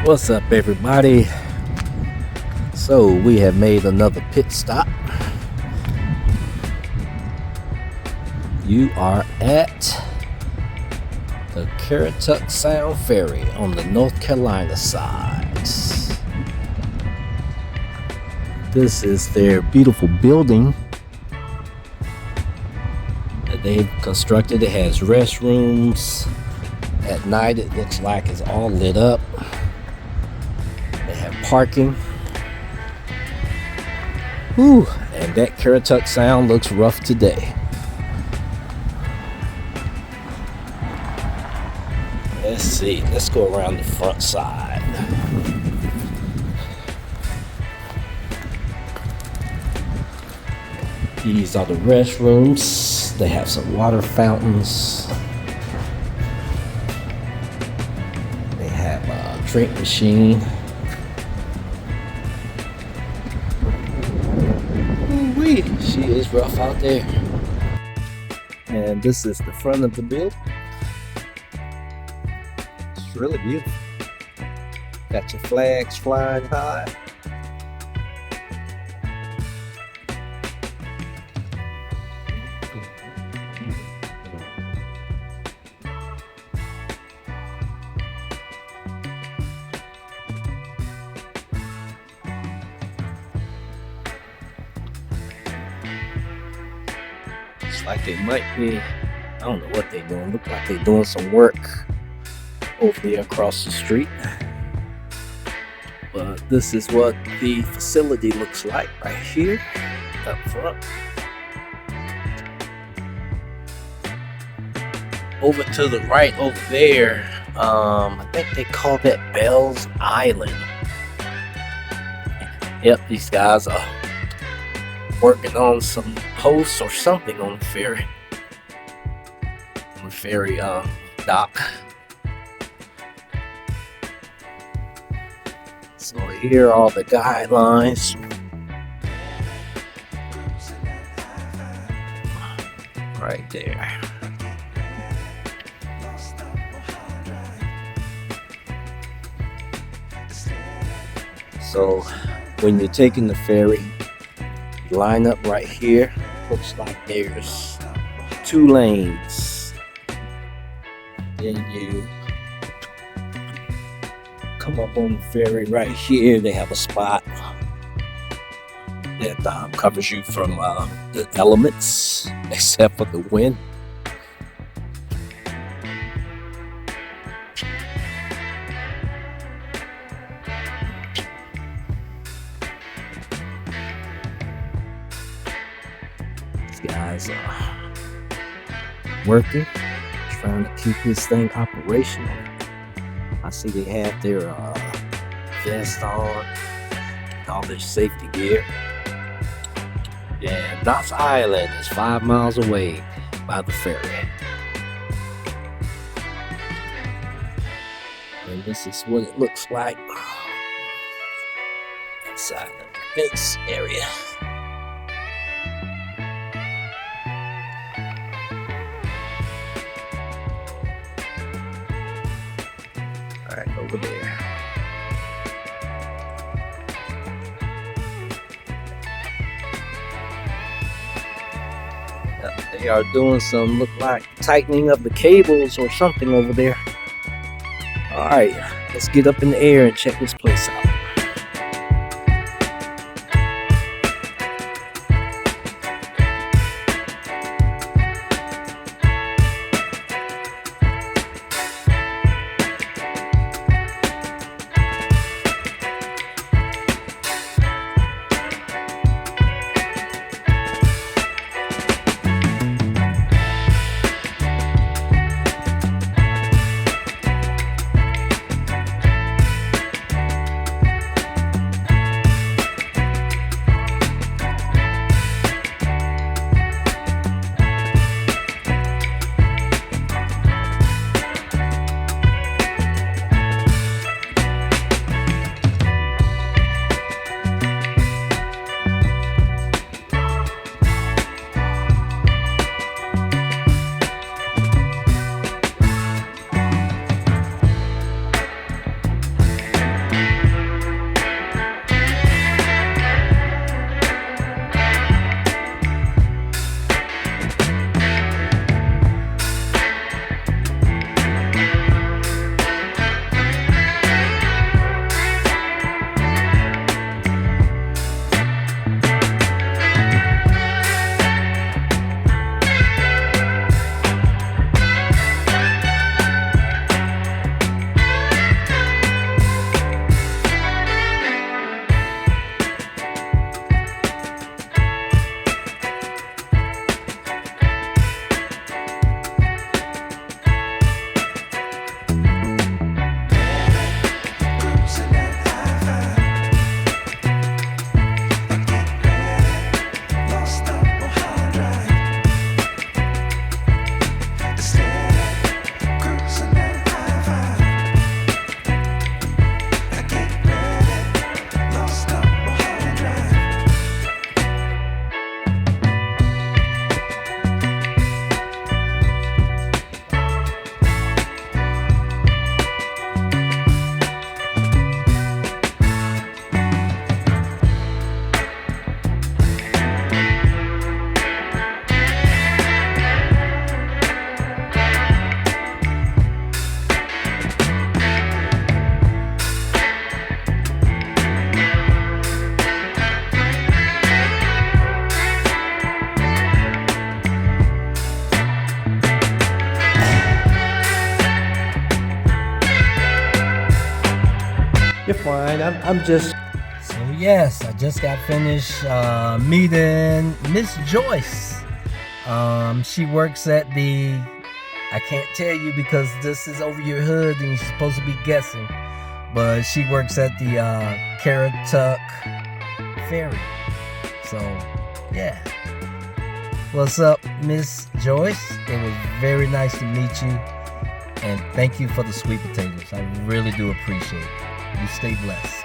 What's up, everybody? So we have made another pit stop. You are at the Currituck Sound Ferry on the North Carolina side. This is their beautiful building that they've constructed. It has restrooms. At night it looks like it's all lit up. They have parking. Whew, and that Currituck Sound looks rough today. Let's see, let's go around the front side. These are the restrooms. They have some water fountains. They have a drink machine. Ooh-wee, she is rough out there. And this is the front of the building. It's really beautiful. Got your flags flying high. Looks like they might be, I don't know what they're doing. Look like they're doing some work over there across the street. But this is what the facility looks like right here up front. Over to the right over there, I think they call that Bell's Island. Yep, these guys are working on some posts or something on the ferry. On the ferry dock. So here are all the guidelines. Right there. So when you're taking the ferry, you line up right here. Looks like there's 2 lanes. Then you come up on the ferry right here. They have a spot that covers you from the elements, except for the wind. These guys are working, trying to keep this thing operational. I see they have their vest on, all their safety gear. And Knott's Island is 5 miles away by the ferry. And this is what it looks like inside the fence area. Right over there. They are doing some, look like tightening of the cables or something over there. All right, let's get up in the air and check this place out. fine. I'm just. So yes, I just got finished meeting Miss Joyce. She works at the, I can't tell you because this is over your hood and you're supposed to be guessing, but she works at the Currituck Ferry. So yeah. What's up, Miss Joyce? It was very nice to meet you, and thank you for the sweet potatoes. I really do appreciate it. You stay blessed.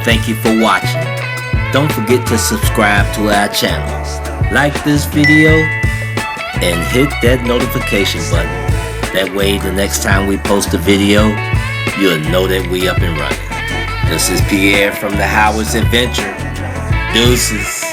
Thank you for watching. Don't forget to subscribe to our channel. Like this video and hit that notification button. That way the next time we post a video, you'll know that we up and running. This is Pierre from the Howard's Adventure. Deuces.